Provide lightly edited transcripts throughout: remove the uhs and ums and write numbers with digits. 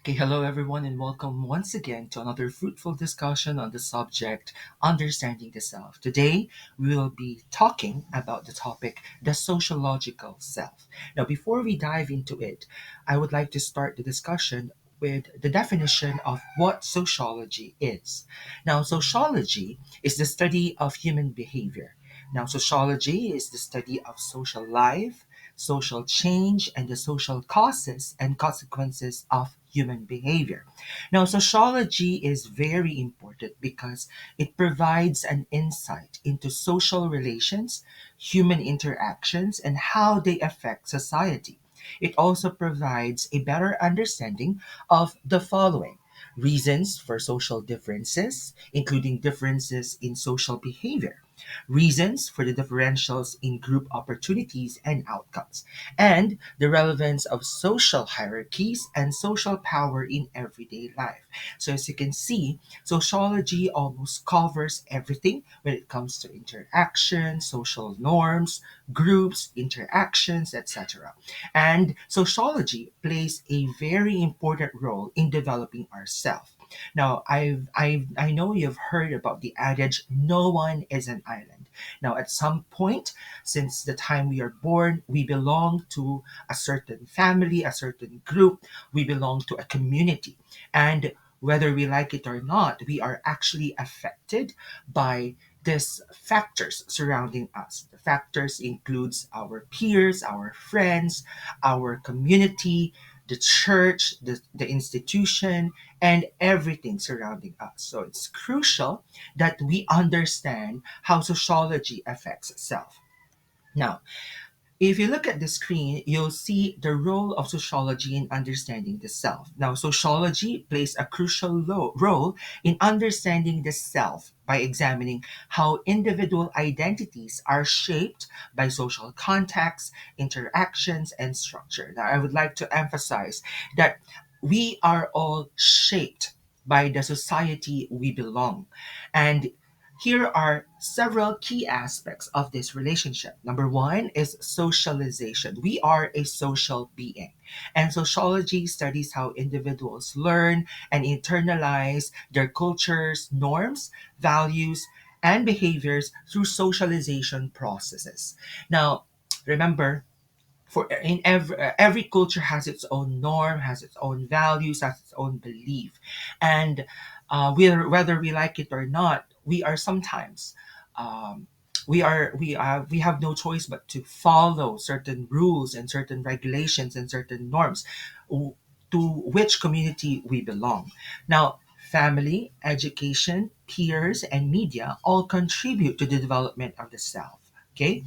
Okay, hello everyone, and welcome once again to another fruitful discussion on the subject Understanding the Self. Today, we will be talking about the topic the sociological self. Now, before we dive into it, I would like to start the discussion with the definition of what sociology is. Now, sociology is the study of human behavior. Now, sociology is the study of social life, social change, and the social causes and consequences of human behavior. Now, sociology is very important because it provides an insight into social relations, human interactions, and how they affect society. It also provides a better understanding of the following reasons for social differences, including differences in social behavior, reasons for the differentials in group opportunities and outcomes, and the relevance of social hierarchies and social power in everyday life. So, as you can see, sociology almost covers everything when it comes to interaction, social norms, groups, interactions, etc. And sociology plays a very important role in developing ourselves. Now, I know you've heard about the adage, no one is an island. Now, at some point, since the time we are born, we belong to a certain family, a certain group, we belong to a community. And whether we like it or not, we are actually affected by these factors surrounding us. The factors includes our peers, our friends, our community, the church, the institution, and everything surrounding us. So it's crucial that we understand how sociology affects self. Now, if you look at the screen, you'll see the role of sociology in understanding the self. Now, sociology plays a crucial role in understanding the self by examining how individual identities are shaped by social contexts, interactions, and structure. Now, I would like to emphasize that we are all shaped by the society we belong. And here are several key aspects of this relationship. Number one is socialization. We are a social being, and sociology studies how individuals learn and internalize their cultures, norms, values, and behaviors through socialization processes. Now, remember, for in every culture has its own norm, has its own values, has its own belief, and whether we like it or not, we are sometimes we have no choice but to follow certain rules and certain regulations and certain norms w- to which community we belong. Now, family, education, peers, and media all contribute to the development of the self. Okay,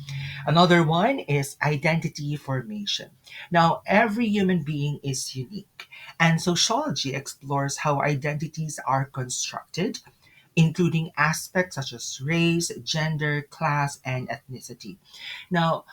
another one is identity formation. Now, every human being is unique, and sociology explores how identities are constructed, including aspects such as race, gender, class, and ethnicity. Now,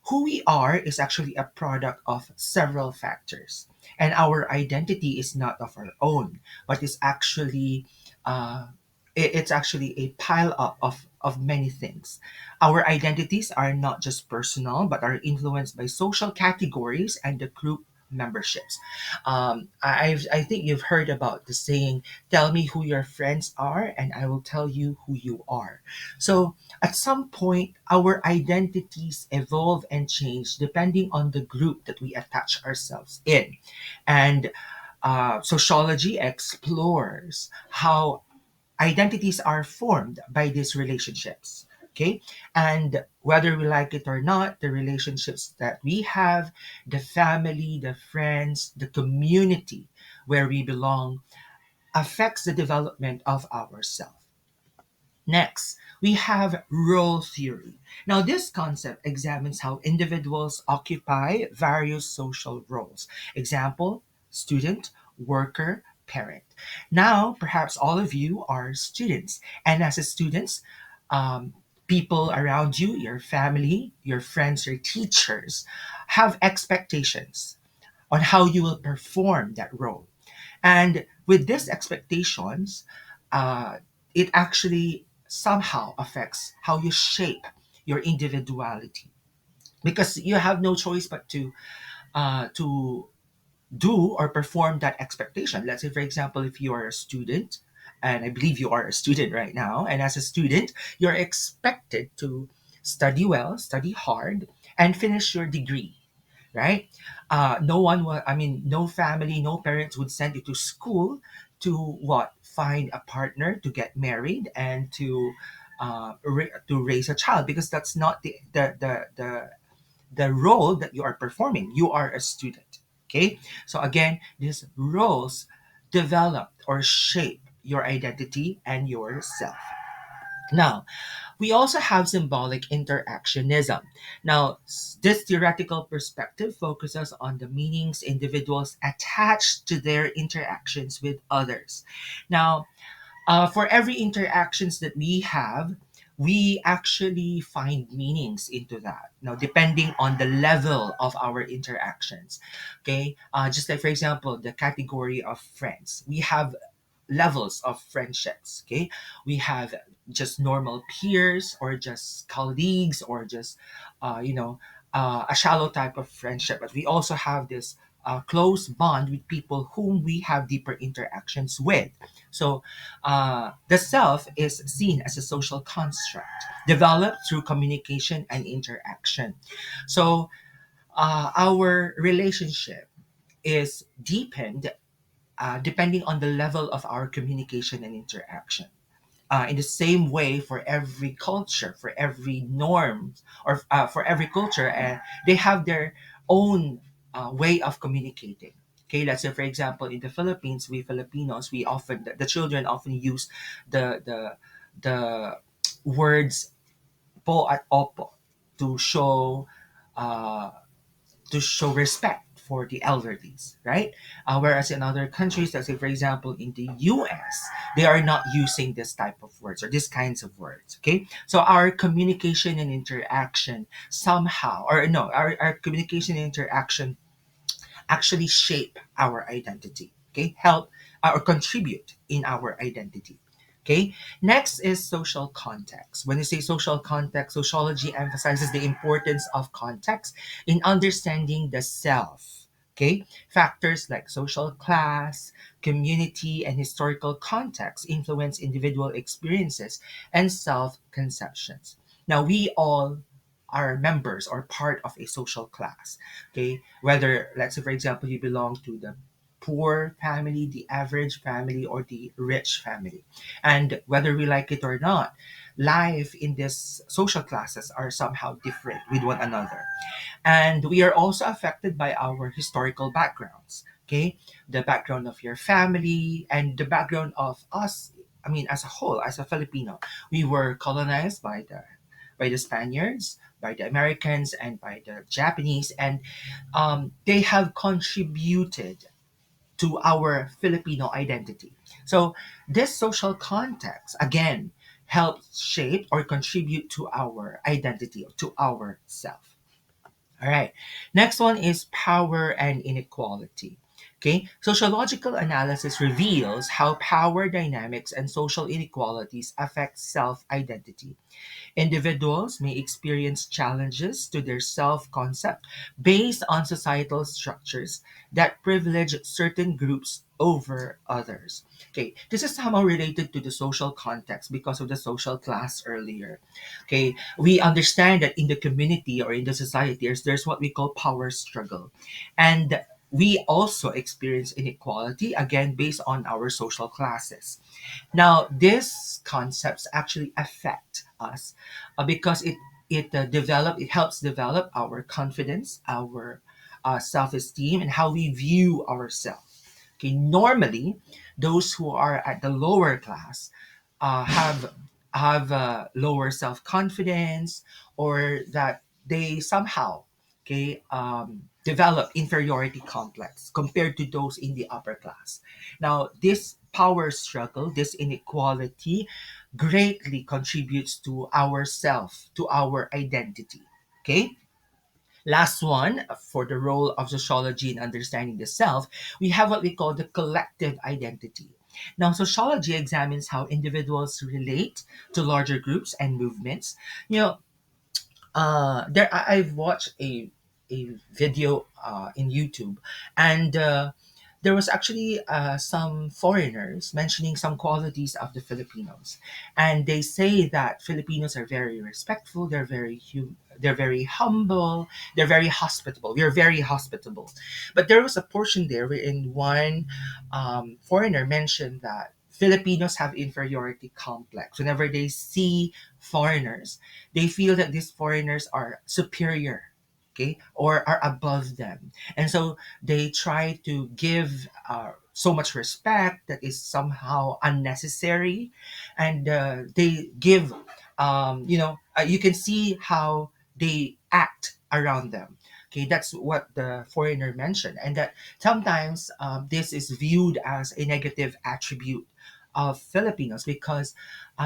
who we are is actually a product of several factors, and our identity is not of our own, but is actually uh, it's actually a pile up of many things. Our identities are not just personal, but are influenced by social categories and the group memberships. I think you've heard about the saying, "Tell me who your friends are, and I will tell you who you are." So at some point, our identities evolve and change depending on the group that we attach ourselves in. And sociology explores how identities are formed by these relationships. Okay. And whether we like it or not, the relationships that we have, the family, the friends, the community where we belong affects the development of ourselves. Next, we have role theory. Now, this concept examines how individuals occupy various social roles. Example, student, worker, parent. Now, perhaps all of you are students, and as a students, um, people around you, your family, your friends, your teachers, have expectations on how you will perform that role. And with these expectations, uh, it actually somehow affects how you shape your individuality, because you have no choice but to do or perform that expectation. Let's say, for example, if you are a student, and I believe you are a student right now, and as a student, you're expected to study well, study hard, and finish your degree, right? No one will, I mean, no family, no parents would send you to school to what? Find a partner, to get married, and to raise a child, because that's not the role that you are performing. You are a student. Okay? So again, these roles develop or shape your identity and yourself. Now, we also have symbolic interactionism. Now, this theoretical perspective focuses on the meanings individuals attach to their interactions with others. Now, for every interactions that we have, we actually find meanings into that. Now, depending on the level of our interactions, okay, just like for example, the category of friends, we have levels of friendships. Okay, we have just normal peers, or just colleagues, or just a shallow type of friendship. But we also have this close bond with people whom we have deeper interactions with. So the self is seen as a social construct developed through communication and interaction. So our relationship is deepened depending on the level of our communication and interaction. In the same way, for every culture, for every norm, or for every culture, they have their own way of communicating. Okay, let's say for example, in the Philippines, we Filipinos, we often the children often use the words po at opo to show uh, respect for the elderlies, right? Whereas in other countries, let's say for example in the US, they are not using this type of words or these kinds of words. Okay, so our communication and interaction somehow, or no, our communication and interaction actually shape our identity. Okay, help or contribute in our identity. Okay, next is social context. When you say social context, sociology emphasizes the importance of context in understanding the self. Okay, factors like social class, community, and historical context influence individual experiences and self conceptions. Now, we all are members or part of a social class. Okay, whether let's say for example you belong to the poor family, the average family, or the rich family, and whether we like it or not, life in these social classes are somehow different with one another, and we are also affected by our historical backgrounds. Okay, the background of your family and the background of us. I mean, as a whole, as a Filipino, we were colonized by the Spaniards, by the Americans, and by the Japanese, and they have contributed to our Filipino identity. So this social context again helps shape or contribute to our identity, to our self. All right. Next one is power and inequality. Okay. Sociological analysis reveals how power dynamics and social inequalities affect self identity. Individuals may experience challenges to their self concept based on societal structures that privilege certain groups over others. Okay, this is somehow related to the social context because of the social class earlier. Okay, we understand that in the community or in the society, there's what we call power struggle. And we also experience inequality again based on our social classes. Now, these concepts actually affect us because it helps develop our confidence, our self-esteem, and how we view ourselves. Okay, normally, those who are at the lower class have lower self-confidence, or that they somehow develop inferiority complex compared to those in the upper class. Now, this power struggle, this inequality, greatly contributes to our self, to our identity. Okay? Last one, for the role of sociology in understanding the self, we have what we call the collective identity. Now, sociology examines how individuals relate to larger groups and movements. You know, I've watched a a video in YouTube, and there was actually some foreigners mentioning some qualities of the Filipinos, and they say that Filipinos are very respectful. They're very humble. They're very hospitable. We're very hospitable. But there was a portion there wherein one foreigner mentioned that Filipinos have inferiority complex. Whenever they see foreigners, they feel that these foreigners are superior, okay, or are above them, and so they try to give so much respect that is somehow unnecessary, and they give, you can see how they act around them. Okay, that's what the foreigner mentioned, and that sometimes this is viewed as a negative attribute of Filipinos because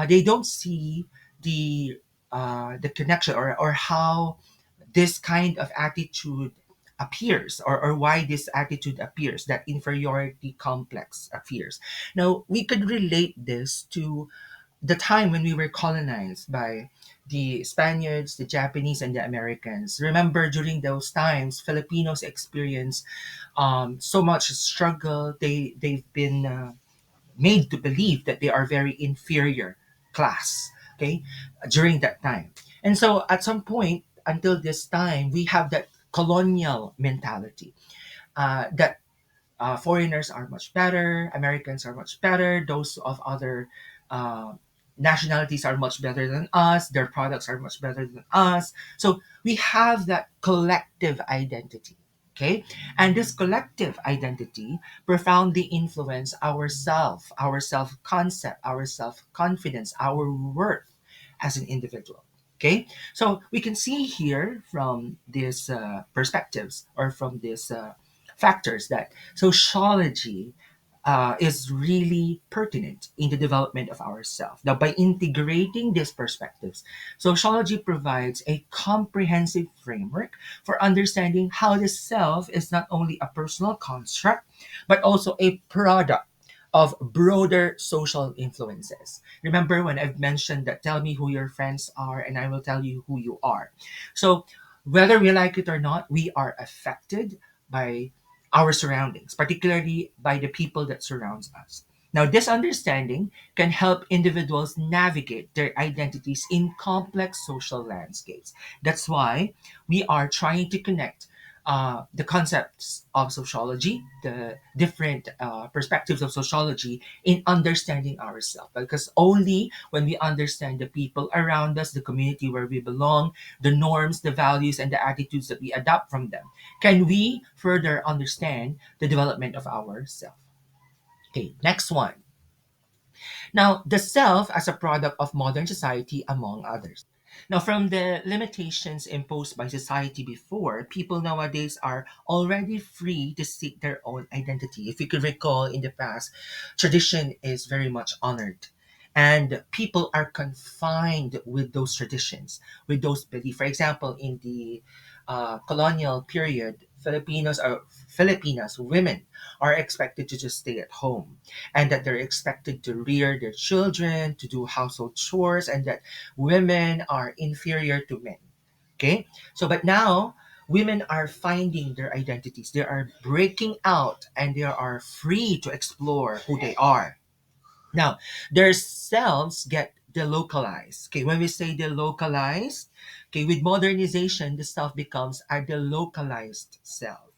they don't see the connection, or how this kind of attitude appears, or why this attitude appears, that inferiority complex appears. Now we could relate this to the time when we were colonized by the Spaniards, the Japanese, and the Americans. Remember, during those times, Filipinos experienced so much struggle. They've been made to believe that they are very inferior class, okay, during that time. And so at some point until this time, we have that colonial mentality, that foreigners are much better, Americans are much better, those of other uh, nationalities are much better than us, their products are much better than us. So we have that collective identity. Okay, and this collective identity profoundly influence our self concept, our self confidence, our worth as an individual. Okay, so we can see here from these perspectives, or from these factors, that sociology is really pertinent in the development of ourselves. Now, by integrating these perspectives, sociology provides a comprehensive framework for understanding how the self is not only a personal construct, but also a product of broader social influences. Remember when I've mentioned that tell me who your friends are and I will tell you who you are. So, whether we like it or not, we are affected by our surroundings, particularly by the people that surrounds us. Now, this understanding can help individuals navigate their identities in complex social landscapes. That's why we are trying to connect the concepts of sociology, the different perspectives of sociology in understanding ourselves. Because only when we understand the people around us, the community where we belong, the norms, the values, and the attitudes that we adopt from them, can we further understand the development of ourself. Okay, next one. Now, the self as a product of modern society, among others. Now, from the limitations imposed by society before, people nowadays are already free to seek their own identity. If you could recall in the past, tradition is very much honored. And people are confined with those traditions, with those beliefs. For example, in the colonial period, Filipinas women are expected to just stay at home, and that they're expected to rear their children, to do household chores, and that women are inferior to men. Okay? So, but now, women are finding their identities. They are breaking out and they are free to explore who they are. Now, their selves get delocalized. Okay, when we say delocalized, okay, with modernization, the self becomes a delocalized self.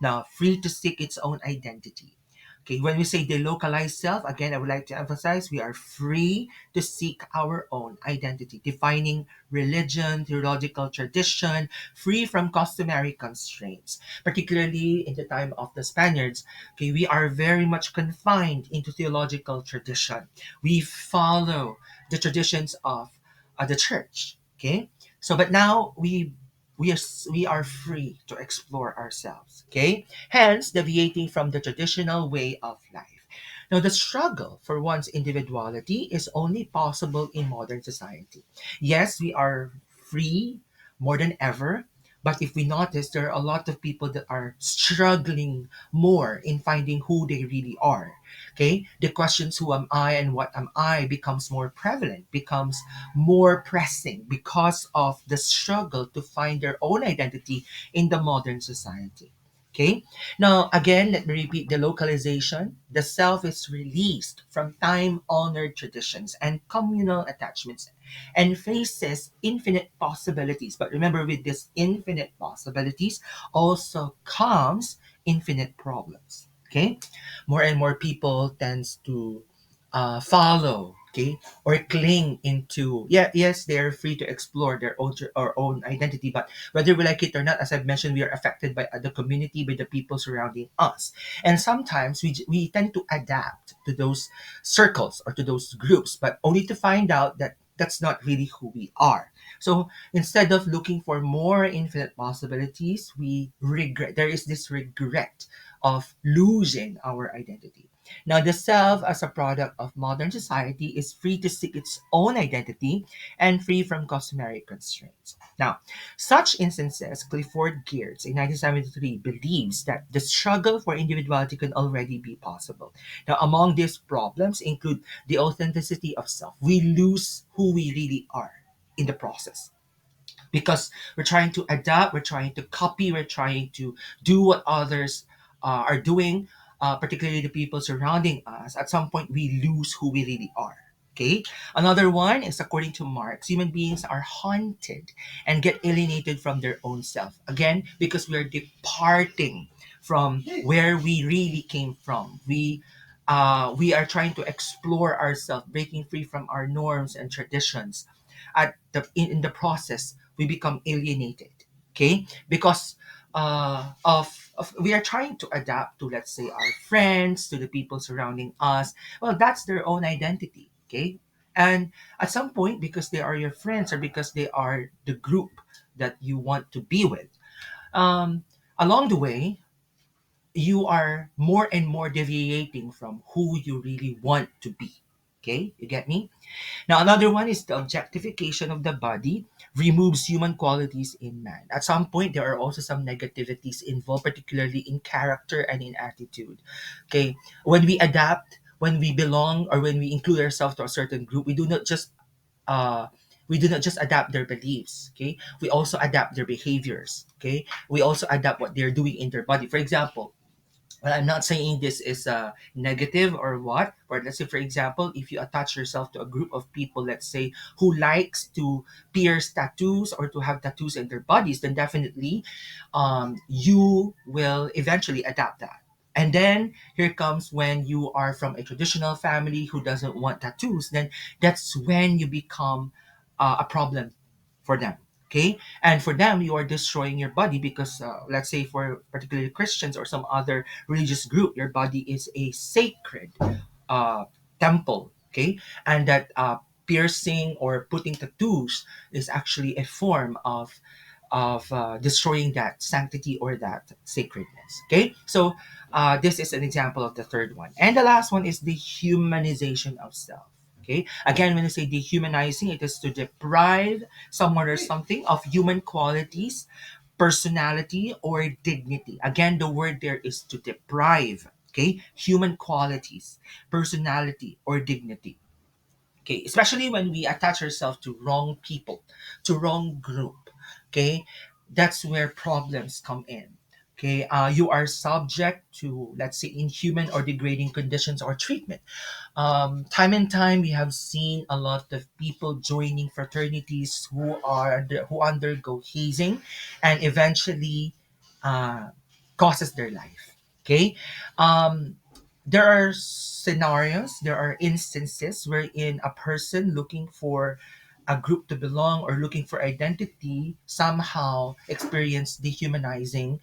Now, free to seek its own identity. Okay, when we say delocalized self, again, I would like to emphasize we are free to seek our own identity, defining religion, theological tradition, free from customary constraints. Particularly in the time of the Spaniards, okay, we are very much confined into theological tradition. We follow the traditions of the church. Okay, so but now we are free to explore ourselves. Okay, hence deviating from the traditional way of life. Now, the struggle for one's individuality is only possible in modern society. Yes, we are free more than ever, But if we notice, there are a lot of people that are struggling more in finding who they really are. Okay, the questions who am I and what am I becomes more prevalent, becomes more pressing because of the struggle to find their own identity in the modern society. Okay, now again, let me repeat the localization. The self is released from time honored traditions and communal attachments and faces infinite possibilities. But remember, with these infinite possibilities also comes infinite problems. Okay, more and more people tends to follow, okay, or cling into, yeah, yes, they are free to explore their own identity, but whether we like it or not, as I've mentioned, we are affected by the community, by the people surrounding us, and sometimes we tend to adapt to those circles or to those groups, but only to find out that that's not really who we are. So instead of looking for more infinite possibilities, we regret. There is this regret of losing our identity. Now, the self, as a product of modern society, is free to seek its own identity and free from customary constraints. Now, such instances, Clifford Geertz in 1973 believes that the struggle for individuality can already be possible. Now, among these problems include the authenticity of self. We lose who we really are in the process because we're trying to adapt, we're trying to copy, we're trying to do what others are doing, particularly the people surrounding us. At some point, we lose who we really are. Okay. Another one is, according to Marx, human beings are haunted and get alienated from their own self. Again, because we are departing from where we really came from. We are trying to explore ourselves, breaking free from our norms and traditions. In the process, we become alienated. Okay, because of we are trying to adapt to, let's say, our friends, to the people surrounding us. Well, that's their own identity. Okay, and at some point, because they are your friends or because they are the group that you want to be with, um, along the way, you are more and more deviating from who you really want to be. Okay, you get me? Now, another one is the objectification of the body removes human qualities in man. At some point, there are also some negativities involved, particularly in character and in attitude. Okay, when we adapt, when we belong, or when we include ourselves to a certain group, uh, we do not just adapt their beliefs. Okay, we also adapt their behaviors. Okay, we also adapt what they're doing in their body. For example, well, I'm not saying this is negative or what, but let's say, for example, if you attach yourself to a group of people, let's say, who likes to pierce tattoos or to have tattoos in their bodies, then definitely you will eventually adapt that. And then here comes when you are from a traditional family who doesn't want tattoos, then that's when you become a problem for them. Okay, and for them, you are destroying your body because, let's say, for particularly Christians or some other religious group, your body is a sacred uh, temple. Okay, and that piercing or putting tattoos is actually a form of destroying that sanctity or that sacredness. Okay, so this is an example of the third one, and the last one is the humanization of self. Okay, again, when I say dehumanizing, it is to deprive someone or something of human qualities, personality, or dignity. Again, the word there is to deprive. Okay, human qualities, personality, or dignity. Okay, especially when we attach ourselves to wrong people, to wrong group. Okay, that's where problems come in. Okay, you are subject to, let's say, inhuman or degrading conditions or treatment. Time and time, we have seen a lot of people joining fraternities who undergo hazing, and eventually uh, causes their life. Okay, um, there are scenarios, there are instances wherein a person looking for a group to belong or looking for identity somehow experience dehumanizing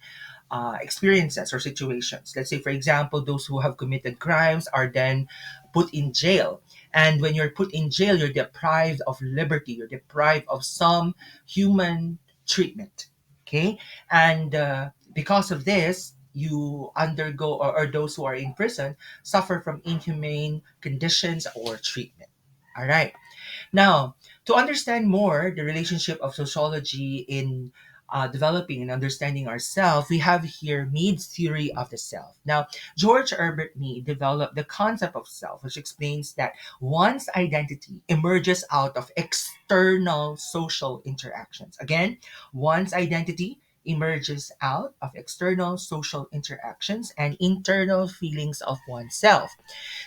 experiences or situations. Let's say, for example, those who have committed crimes are then put in jail. And when you're put in jail, you're deprived of liberty, you're deprived of some human treatment. Okay? And because of this, you undergo, or those who are in prison suffer from inhumane conditions or treatment. All right. Now, to understand more the relationship of sociology in developing and understanding ourselves, we have here Mead's theory of the self. Now, George Herbert Mead developed the concept of self, which explains that one's identity emerges out of external social interactions. Again, one's identity emerges out of external social interactions and internal feelings of oneself.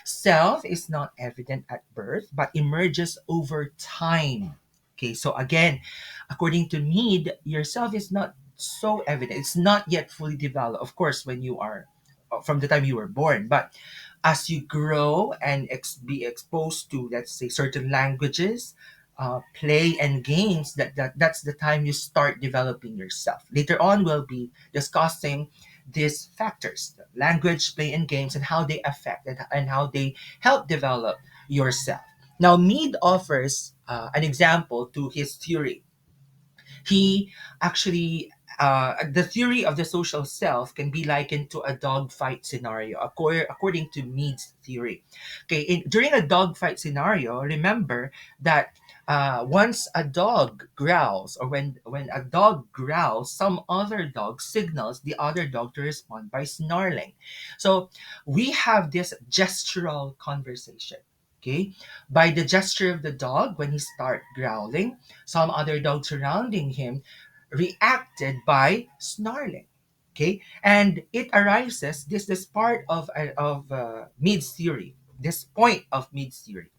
Self is not evident at birth, but emerges over time. Okay, so again, according to Mead, yourself is not so evident. It's not yet fully developed, of course, when you are from the time you were born. But as you grow and be exposed to, let's say, certain languages, play and games, that's the time you start developing yourself. Later on, we'll be discussing these factors, the language, play, and games, and how they affect and how they help develop yourself. Now, Mead offers an example to his theory. He actually, the theory of the social self can be likened to a dogfight scenario, according to Mead's theory. Okay, during a dogfight scenario, remember that once a dog growls, or when a dog growls, some other dog signals the other dog to respond by snarling. So we have this gestural conversation. Okay, by the gesture of the dog when he start growling, some other dogs surrounding him reacted by snarling. Okay, and it arises, this part of Mead's theory. This point of Mead's theory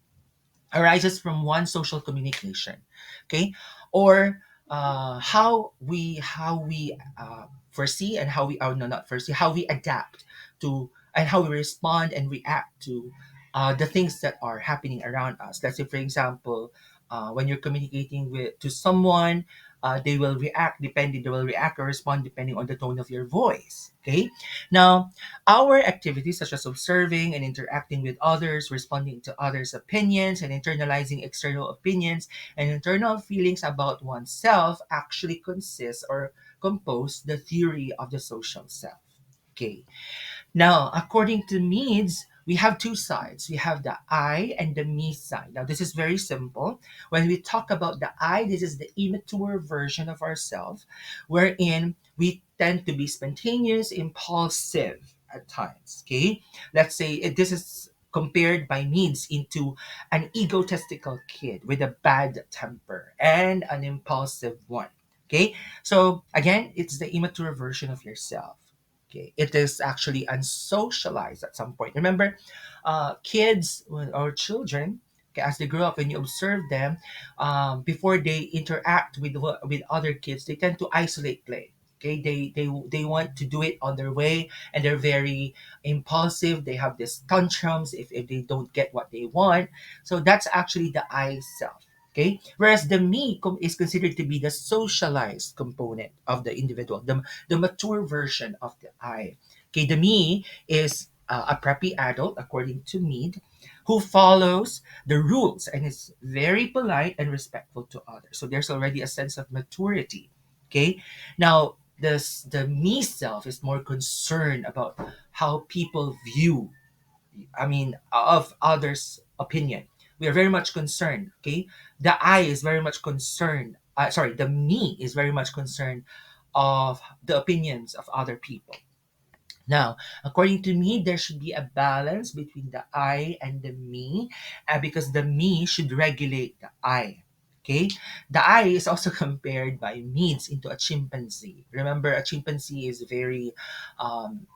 arises from one, social communication. Okay, or how we foresee, and how we, oh no, not foresee, how we adapt to, and how we respond and react to the things that are happening around us. Let's say, for example, when you're communicating with to someone, they will react or respond depending on the tone of your voice. Okay, now our activities, such as observing and interacting with others, responding to others' opinions, and internalizing external opinions and internal feelings about oneself, actually consist or compose the theory of the social self. Okay, now, according to Meads, we have two sides. We have the I and the me side. Now, this is very simple. When we talk about the I, this is the immature version of ourselves, wherein we tend to be spontaneous, impulsive at times. Okay, let's say this is compared by Meads into an egotistical kid with a bad temper and an impulsive one. Okay, so again, it's the immature version of yourself. Okay, it is actually unsocialized at some point. Remember, or children, okay, as they grow up, when you observe them, before they interact with other kids, they tend to isolate play. Okay, they want to do it on their way, and they're very impulsive. They have these tantrums if they don't get what they want. So that's actually the I self. Okay, whereas the me is considered to be the socialized component of the individual, the mature version of the I. Okay, the me is a preppy adult, according to Mead, who follows the rules and is very polite and respectful to others. So there's already a sense of maturity. Okay, now the me self is more concerned about how people view, I mean, of others' opinion. We are very much concerned. Okay, the I is very much concerned. Sorry, the me is very much concerned of the opinions of other people. Now, according to me, there should be a balance between the I and the me, because the me should regulate the I. Okay, the I is also compared by Meads into a chimpanzee. Remember, a chimpanzee is um,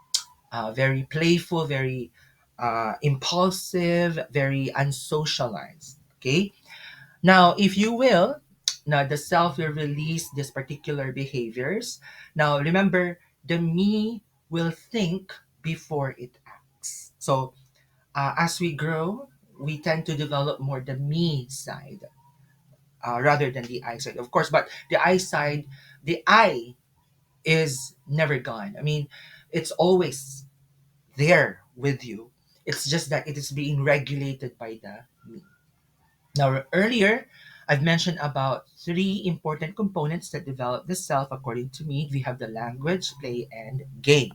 very playful, very impulsive, very unsocialized. Okay, now if you will, now the self will release these particular behaviors. Now remember, the me will think before it acts. So as we grow, we tend to develop more the me side, rather than the I side, of course. But the I side, the I is never gone. I mean, it's always there with you. It's just that it is being regulated by the me. Now, earlier, I've mentioned about three important components that develop the self according to Mead. We have the language, play, and game.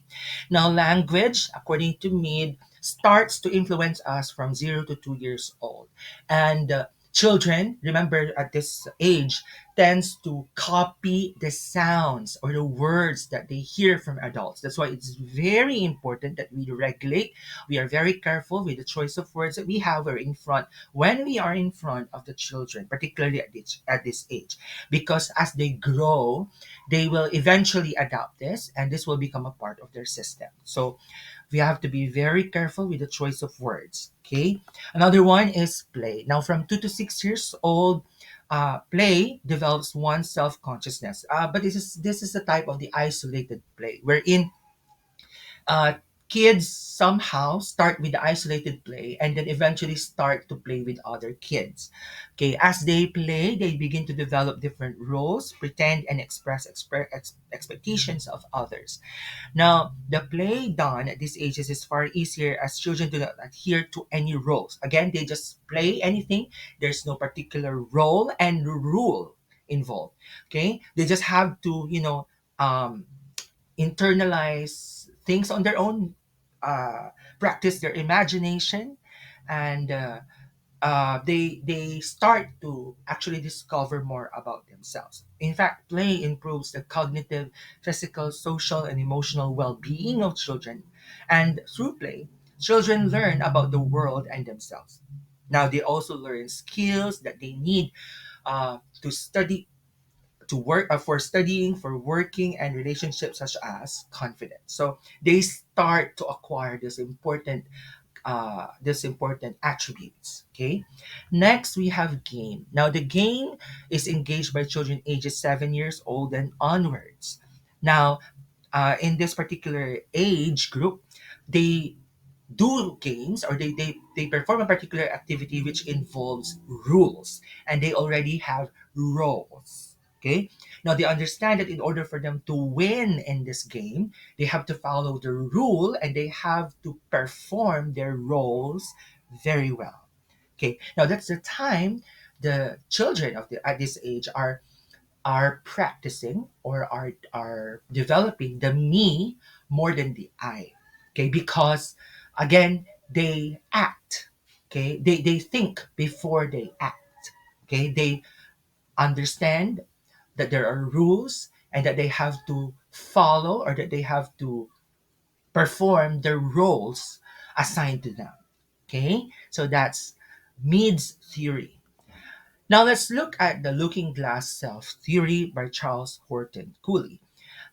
Now, language, according to Mead, starts to influence us from 0 to 2 years old. And Children, remember at this age, tends to copy the sounds or the words that they hear from adults. That's why it's very important that we regulate. We are very careful with the choice of words that we have or in front when we are in front of the children, particularly at this age. Because as they grow, they will eventually adopt this and this will become a part of their system. So we have to be very careful with the choice of words. Okay. Another one is play. Now, from 2 to 6 years old, play develops one's self consciousness. But this is the type of the isolated play, wherein uh, kids somehow start with the isolated play and then eventually start to play with other kids. Okay, as they play, they begin to develop different roles, pretend and express expectations of others. Now, the play done at these ages is far easier as children do not adhere to any roles. Again, they just play anything. There's no particular role and rule involved. Okay, they just have to, um, internalize things on their own, practice their imagination, and they start to actually discover more about themselves. In fact, play improves the cognitive, physical, social, and emotional well-being of children, and through play, children learn about the world and themselves. Now, they also learn skills that they need to study, to work, for studying, for working, and relationships such as confidence. So they start to acquire this important attributes. Okay. Next, we have game. Now, the game is engaged by children ages 7 years old and onwards. Now, in this particular age group, they do games, or they perform a particular activity which involves rules, and they already have roles. Okay, now they understand that in order for them to win in this game, they have to follow the rule and they have to perform their roles very well. Okay, now that's the time the children at this age are practicing, or are developing the me more than the I. Okay, because again, they act. Okay, they think before they act. Okay, they understand that there are rules and that they have to follow, or that they have to perform the roles assigned to them. Okay, so that's Mead's theory. Now let's look at the looking glass self theory by Charles Horton Cooley.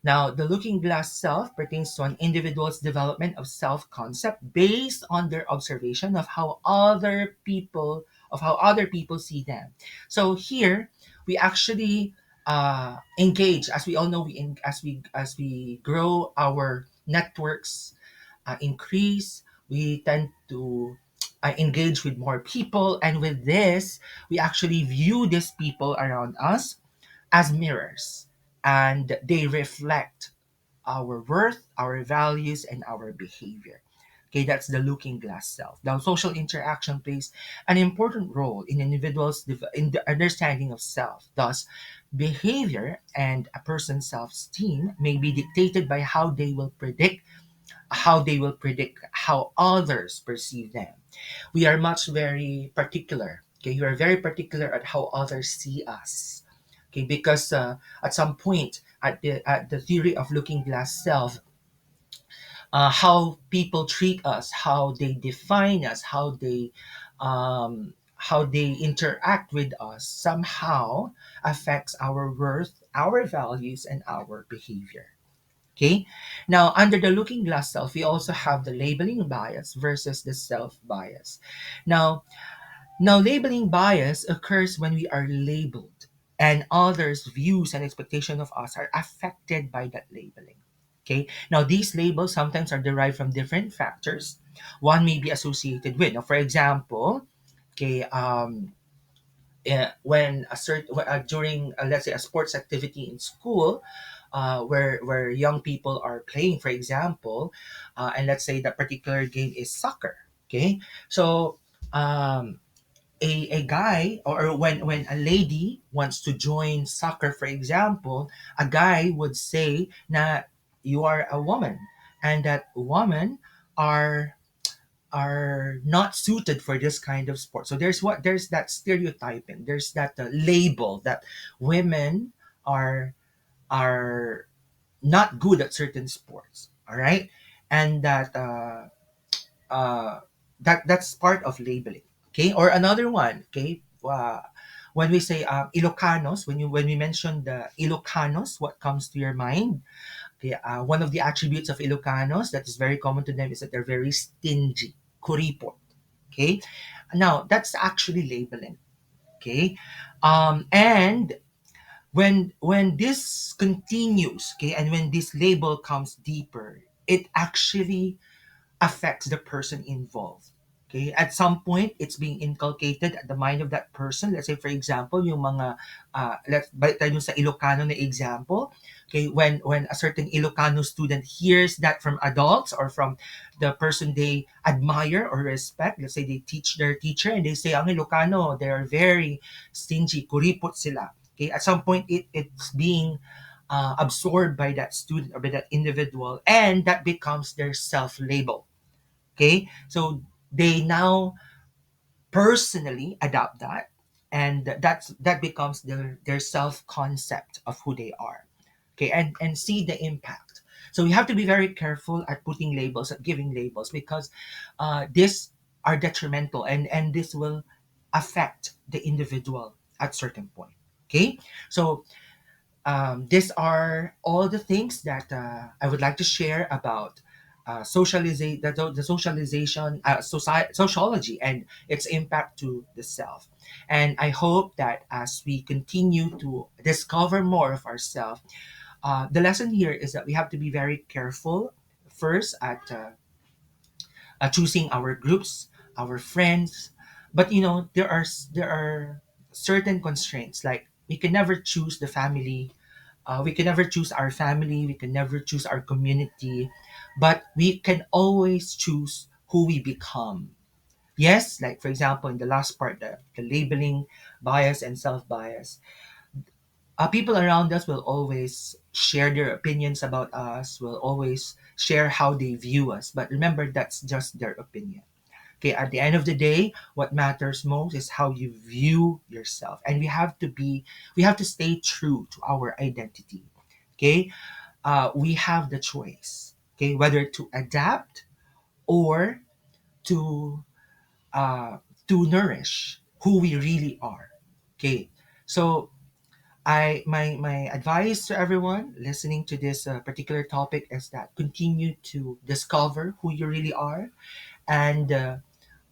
Now, the looking glass self pertains to an individual's development of self-concept based on their observation of how other people see them. So here, we actually engage, as we all know, as we grow, our networks increase. We tend to engage with more people, and with this, we actually view these people around us as mirrors, and they reflect our worth, our values, and our behavior. Okay, that's the looking glass self. Now, social interaction plays an important role in individuals' in the understanding of self. Thus, behavior and a person's self-esteem may be dictated by how they will predict how others perceive them. We are much very particular. Okay, we are very particular at how others see us. Okay, because at some point at the theory of looking glass self, how people treat us, how they define us, how they interact with us somehow affects our worth, our values, and our behavior. Okay. Now, under the looking glass self, we also have the labeling bias versus the self bias. Now, labeling bias occurs when we are labeled and others' views and expectation of us are affected by that labeling. Okay. Now, these labels sometimes are derived from different factors. One may be associated with. Now, for example, okay, when during, let's say, a sports activity in school, where young people are playing, for example, and let's say that particular game is soccer. Okay, so um, a guy, or when a lady wants to join soccer, for example, a guy would say that you are a woman, and that women are are not suited for this kind of sport. So there's that stereotyping, there's that label that women are are not good at certain sports. All right, and uh, that's part of labeling. Okay, or another one. Okay, when we say Ilocanos, when we mention the Ilocanos, what comes to your mind? Okay, one of the attributes of Ilocanos that is very common to them is that they're very stingy, kuripot. Okay, now that's actually labeling. Okay, and when this continues, okay, and when this label comes deeper, it actually affects the person involved. Okay, at some point, it's being inculcated at the mind of that person. Let's say, for example, yung mga, balik tayo dun sa Ilocano na example. Okay, when a certain Ilocano student hears that from adults or from the person they admire or respect, let's say they teach their teacher and they say, ang Ilocano, they are very stingy, kuripot sila. Okay, at some point, it's being absorbed by that student or by that individual, and that becomes their self-label. Okay, so they now personally adopt that, and that becomes their self concept of who they are. Okay, and see the impact. So you have to be very careful at putting labels, at giving labels, because this are detrimental, and this will affect the individual at certain point. Okay, so these are all the things that I would like to share about the socialization, sociology, and its impact to the self. And I hope that as we continue to discover more of ourselves, the lesson here is that we have to be very careful first at choosing our groups, our friends. But there are certain constraints, like we can never choose the family, we can never choose our family, we can never choose our community, but we can always choose who we become. Yes, like for example, in the last part, the labeling, bias, and self bias. People around us will always share their opinions about us, will always share how they view us. But remember, that's just their opinion. Okay, at the end of the day, what matters most is how you view yourself. And we have to stay true to our identity. Okay, we have the choice, okay, whether to adapt or to uh, to nourish who we really are. Okay, so my advice to everyone listening to this particular topic is that continue to discover who you really are, and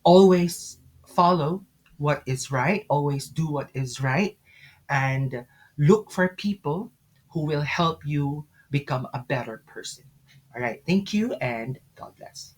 always follow what is right, always do what is right, and look for people who will help you become a better person. All right, thank you, and God bless.